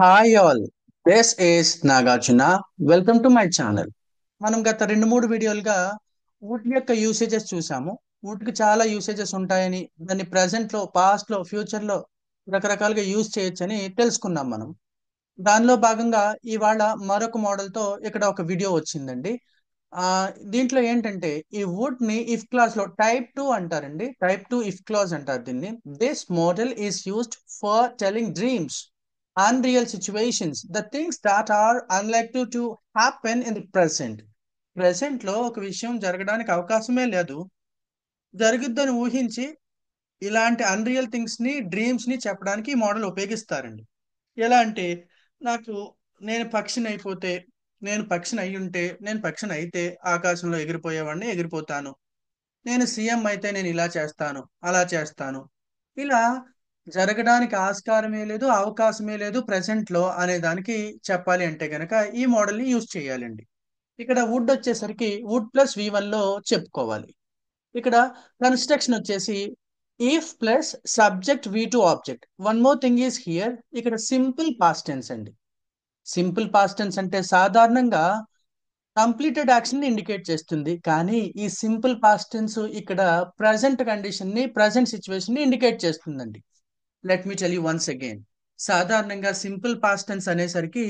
Hi all, this is Nagarjuna. Welcome to my channel. మనం గత రెండు మూడు వీడియోలుగా వుడ్ యొక్క యూసేజెస్ చూసాము. వుడ్కి చాలా యూసేజెస్ ఉంటాయని, దాన్ని ప్రజెంట్ లో, పాస్ట్ లో, ఫ్యూచర్ లో రకరకాలుగా యూజ్ చేయొచ్చని తెలుసుకున్నాం మనం. దానిలో భాగంగా ఇవాళ మరొక మోడల్ తో ఇక్కడ ఒక వీడియో వచ్చిందండి. ఆ దీంట్లో ఏంటంటే ఈ వుడ్ ని ఇఫ్ క్లాస్ లో టైప్ 2 అంటారండి. టైప్ 2 ఇఫ్ క్లాస్ అంటారు దీన్ని. This model is used for telling dreams, unreal situations, the things that are unlikely to happen in the present. Present లో ఒక విషయం జరగడానికి అవకాశమే లేదు, జరుగుద్దని ఊహించి ఇలాంటి అన్రియల్ థింగ్స్ ని, డ్రీమ్స్ ని చెప్పడానికి ఈ మోడల్ ఉపయోగిస్తారండి. ఎలా అంటే, నాకు నేను పక్షిని అయిపోతే, నేను పక్షిని అయి ఉంటే, నేను పక్షిని అయితే ఆకాశంలో ఎగిరిపోయేవాడిని, ఎగిరిపోతాను. నేను సీఎం అయితే నేను ఇలా చేస్తాను, అలా చేస్తాను. ఇలా జరగడానికి ఆస్కారమే లేదు, అవకాశమే లేదు ప్రెసెంట్ లో అనే దానికి చెప్పాలి అంటే గనక ఈ మోడల్ ని యూజ్ చేయాలండి. ఇక్కడ వుడ్ వచ్చేసరికి వుడ్ ప్లస్ V1 లో చెప్పుకోవాలి. ఇక్కడ కన్స్ట్రక్షన్ వచ్చేసి if plus subject V2 object. One more thing is here, ఇక్కడ సింపుల్ పాస్ట్ టెన్స్ అండి. సింపుల్ పాస్ట్ టెన్స్ అంటే సాధారణంగా కంప్లీటెడ్ యాక్షన్ ని ఇండికేట్ చేస్తుంది, కానీ ఈ సింపుల్ పాస్ట్ టెన్స్ ఇక్కడ ప్రజెంట్ కండిషన్ ని, ప్రజెంట్ సిచ్యువేషన్ ని ఇండికేట్ చేస్తుందండి. Let me tell you once again. సాధారణంగా సింపుల్ పాస్ట్ టెన్స్ అనేసరికి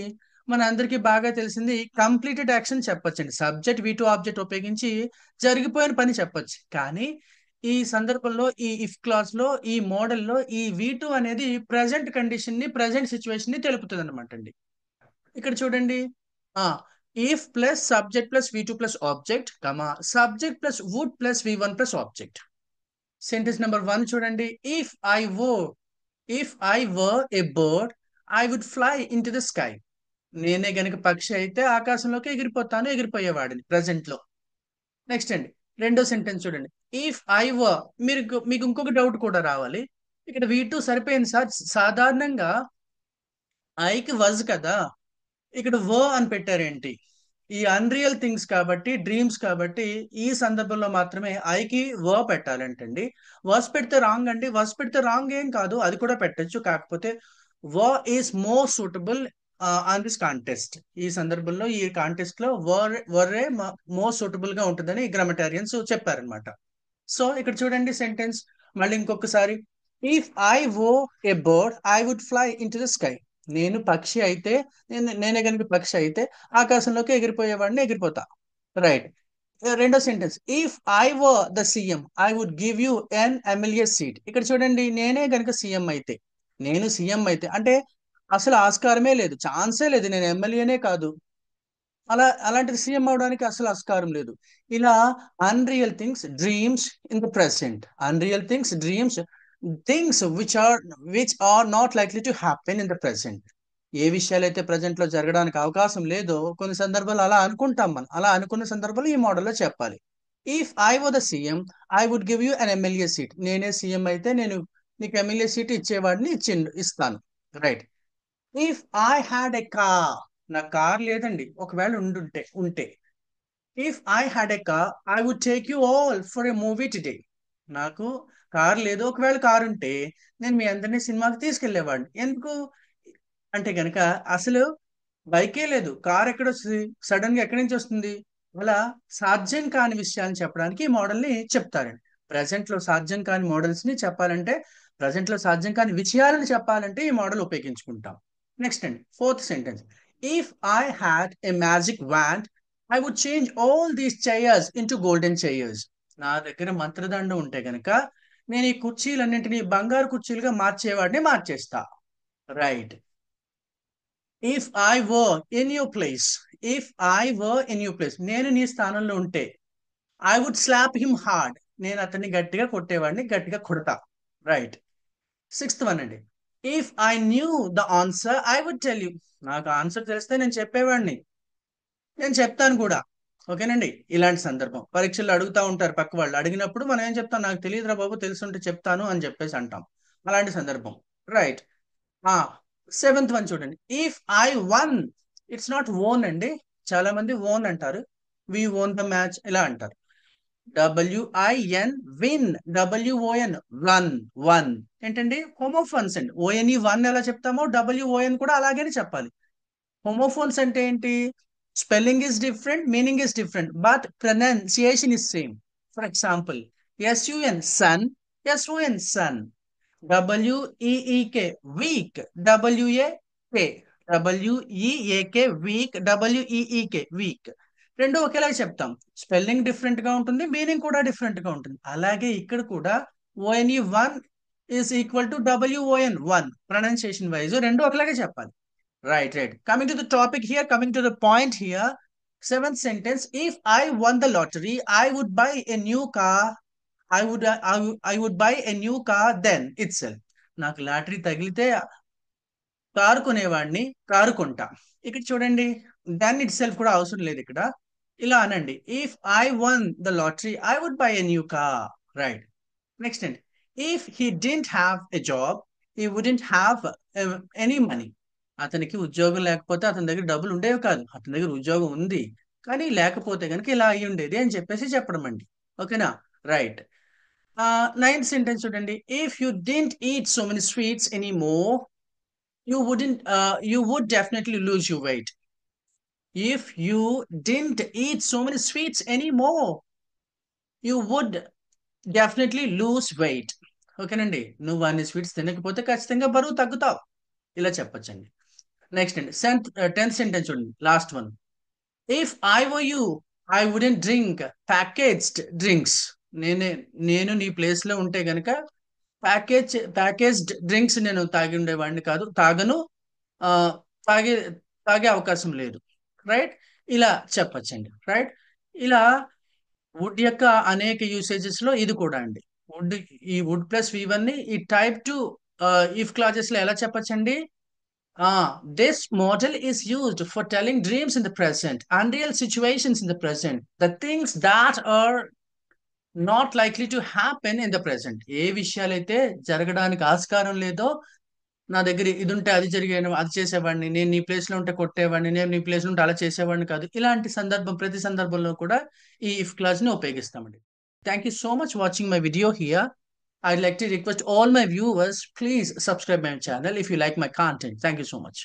మన అందరికీ బాగా తెలిసింది కంప్లీటెడ్ యాక్షన్ చెప్పొచ్చండి. సబ్జెక్ట్ V2 ఆబ్జెక్ట్ ఉపయోగించి జరిగిపోయిన పని చెప్పొచ్చు. కానీ ఈ సందర్భంలో ఈ ఇఫ్ క్లాస్ లో, ఈ మోడల్లో ఈ V2 అనేది ప్రజెంట్ కండిషన్ ని, ప్రజెంట్ సిచ్యువేషన్ ని తెలుపుతుంది అనమాట అండి. ఇక్కడ చూడండి, ఆ if plus subject plus V2 plus object, comma subject plus would plus V1 plus object. Sentence number 1 చూడండి. If I were a bird, I would fly into the sky. నేనే గనుక పక్షి అయితే ఆకాశంలోకి ఎగిరిపోతాను, ఎగిరిపోయేవాడిని ప్రజెంట్ లో. నెక్స్ట్ అండి, రెండో sentence చూడండి. ఇఫ్ ఐ వర్, మీకు ఇంకొక డౌట్ కూడా రావాలి. ఇక్కడ V2 సరిపోయింది సార్, సాధారణంగా ఐకి వజ్ కదా, ఇక్కడ అని పెట్టారేంటి? ఈ అన్రియల్ థింగ్స్ కాబట్టి, డ్రీమ్స్ కాబట్టి ఈ సందర్భంలో మాత్రమే ఐకి పెట్టాలంటండి. వర్స్ పెడితే రాంగ్ అండి. వర్స్ పెడితే రాంగ్ ఏం కాదు, అది కూడా పెట్టచ్చు. కాకపోతే is more suitable on this contest. ఈ సందర్భంలో, ఈ కాంటెస్ట్ లో వర్రే మోర్ సూటబుల్ గా ఉంటుందని గ్రామటారియన్స్ చెప్పారనమాట. సో ఇక్కడ చూడండి సెంటెన్స్ మళ్ళీ ఇంకొకసారి. If I were a bird, I would fly into the sky. నేను పక్షి అయితే, నేనే కనుక పక్షి అయితే ఆకాశంలోకి ఎగిరిపోయేవాడిని, ఎగిరిపోతా. రైట్. రెండో sentence. If I were the CM, I would give you an MLA seat. ఇక్కడ చూడండి, నేనే కనుక సీఎం అయితే, నేను సీఎం అయితే అంటే అసలు ఆస్కారమే లేదు, ఛాన్సే లేదు, నేను ఎమ్మెల్యేనే కాదు, అలాంటిది సీఎం అవడానికి అసలు ఆస్కారం లేదు. ఇలా unreal things, dreams in the present, unreal things, dreams, things which are not likely to happen in the present. ఏ విషయాలు అయితే ప్రజెంట్ లో జరగడానికి అవకాశం లేదో కొన్ని సందర్భాలు అలా అనుకుంటాం మనం. అలా అనుకున్న సందర్భాలు ఈ మోడల్లో చెప్పాలి. If I were the CM, I would give you an MLA seat. నేనే సీఎం అయితే నేను నీకు ఎమ్మెల్యే సీట్ ఇచ్చేవాడిని, ఇస్తాను. Right. If I had a car, నా కార్ లేదండి, ఒకవేళ ఉంటే. If I had a car, I would take you all for a movie today. నాకు కార్ లేదు, ఒకవేళ కార్ ఉంటే నేను మీ అందరినీ సినిమాకి తీసుకెళ్లేవాడిని. ఎందుకు అంటే గనక అసలు బైకే లేదు, కార్ ఎక్కడొస్తుంది, సడన్ గా ఎక్కడి నుంచి వస్తుంది? అలా సాధ్యం కాని విషయాన్ని చెప్పడానికి ఈ మోడల్ ని చెప్తారండి. ప్రజెంట్ లో సాధ్యం కాని మోడల్స్ ని చెప్పాలంటే, ప్రజెంట్ లో సాధ్యం కాని విషయాలను చెప్పాలంటే ఈ మోడల్ ఉపయోగించుకుంటాం. నెక్స్ట్ అండి, fourth sentence. If I had a magic wand, I would change all these chairs into golden chairs. నా దగ్గర మంత్రదండం ఉంటే గనక నేను ఈ కుర్చీలన్నింటినీ బంగారు కుర్చీలుగా మార్చేవాడిని, మార్చేస్తా. Right. If I were in you place, if I were in you place, నేను నీ స్థానంలో ఉంటే, I would slap him hard. నేను అతన్ని గట్టిగా కొట్టేవాడిని, గట్టిగా కొడతా. రైట్. సిక్స్త్ వన్ అండి. If I knew the answer, I would tell you. నాకు ఆన్సర్ తెలిస్తే నేను చెప్పేవాడిని, నేను చెప్తాను కూడా. ఓకేనండి. ఇలాంటి సందర్భం పరీక్షల్లో అడుగుతా ఉంటారు, పక్క వాళ్ళు అడిగినప్పుడు మనం ఏం చెప్తాం? నాకు తెలియదురా బాబు, తెలుసుంటే చెప్తాను అని చెప్పేసి అంటాం. అలాంటి సందర్భం. రైట్. ఆ సెవెంత్ వన్ చూడండి. If I one, it's not own అండి. చాలా మంది ఓన్ అంటారు, వి ఓన్ ద మ్యాచ్ ఇలా అంటారు. WIN win, WON won, won ఏంటండి హోమోఫోన్స్ అండి. ONE వన్ ఎలా చెప్తామో WON కూడా అలాగే చెప్పాలి. హోమోఫోన్స్ అంటే ఏంటి? Spelling is different, meaning is different, but pronunciation is same. For example, SUN sun, SON son. WEEK week, WAK WEAK weak, WEEK week. రెండు ఒకేలా చెప్తాం. స్పెల్లింగ్ డిఫరెంట్ గా ఉంటుంది, మీనింగ్ కూడా డిఫరెంట్ గా ఉంటుంది. అలాగే ఇక్కడ కూడా ONE one is equal to WON one, pronunciation wise రెండు ఒకలాగే చెప్పాలి. Right, right. Coming to the topic here, coming to the point here. Seventh sentence. If I won the lottery, I would buy a new car. I would buy a new car then itself. నాకు lottery తగిలితే car కొనేవాడిని, car కొంటా. ఇక్కడ చూడండి, then it self కూడా అవసరం లేదు ఇక్కడ. ఇలా అనండి, if I won the lottery I would buy a new car. Right. Next అండి, if he didn't have a job he wouldn't have any money. అతనికి ఉద్యోగం లేకపోతే అతని దగ్గర డబ్బులు ఉండేవి కాదు. అతని దగ్గర ఉద్యోగం ఉంది, కానీ లేకపోతే కనుక ఇలా అయ్యి ఉండేది అని చెప్పేసి చెప్పడం అండి. ఓకేనా? రైట్. నైన్త్ సెంటెన్స్ చూడండి, if you didn't eat so many sweets any more you would definitely lose your weight. If you didn't eat so many sweets anymore, you would definitely lose weight. ఓకేనండి, నువ్వు అన్ని sweets తినకపోతే ఖచ్చితంగా బరువు తగ్గుతావు. ఇలా చెప్పొచ్చండి. Next అండి, 10th సెంటెన్స్ చూడండి, last one. If I were you I wouldn't drink packaged drinks. నేను నీ ప్లేస్ లో ఉంటే గనక ప్యాకేజ్డ్ డ్రింక్స్ నేను తాగి ఉండేవాడిని కాదు, తాగను, ఆ, తాగే తాగే అవకాశం లేదు. రైట్. ఇలా చెప్పచ్చండి. రైట్. ఇలా వుడ్ యొక్క అనేక యూసేజెస్ లో ఇది కూడా అండి. వుడ్, ఈ వుడ్ ప్లస్ V1 ని ఈ టైప్ టు ఇఫ్ క్లాజెస్ లో ఎలా చెప్పచ్చండి? This model is used for telling dreams in the present, unreal situations in the present, the things that are not likely to happen in the present. ఏ విషయాలైతే జరగడానికి ఆస్కారం లేదో, నా దగ్గర ఇది ఉంటే అది జరిగాను, అది చేసేవాడిని, నేను నీ ప్లేస్ లో ఉంటే కొట్టేవాడిని, నేను నీ ప్లేస్ లో ఉంటే అలా చేసేవాడిని కాదు. ఇలాంటి సందర్భం, ప్రతి సందర్భంలో కూడా ఈ ఇఫ్ క్లాజ్ ని ఉపయోగిస్తామండి. Thank you so much watching my video here. I'd like to request all my viewers, please subscribe my channel if you like my content. Thank you so much.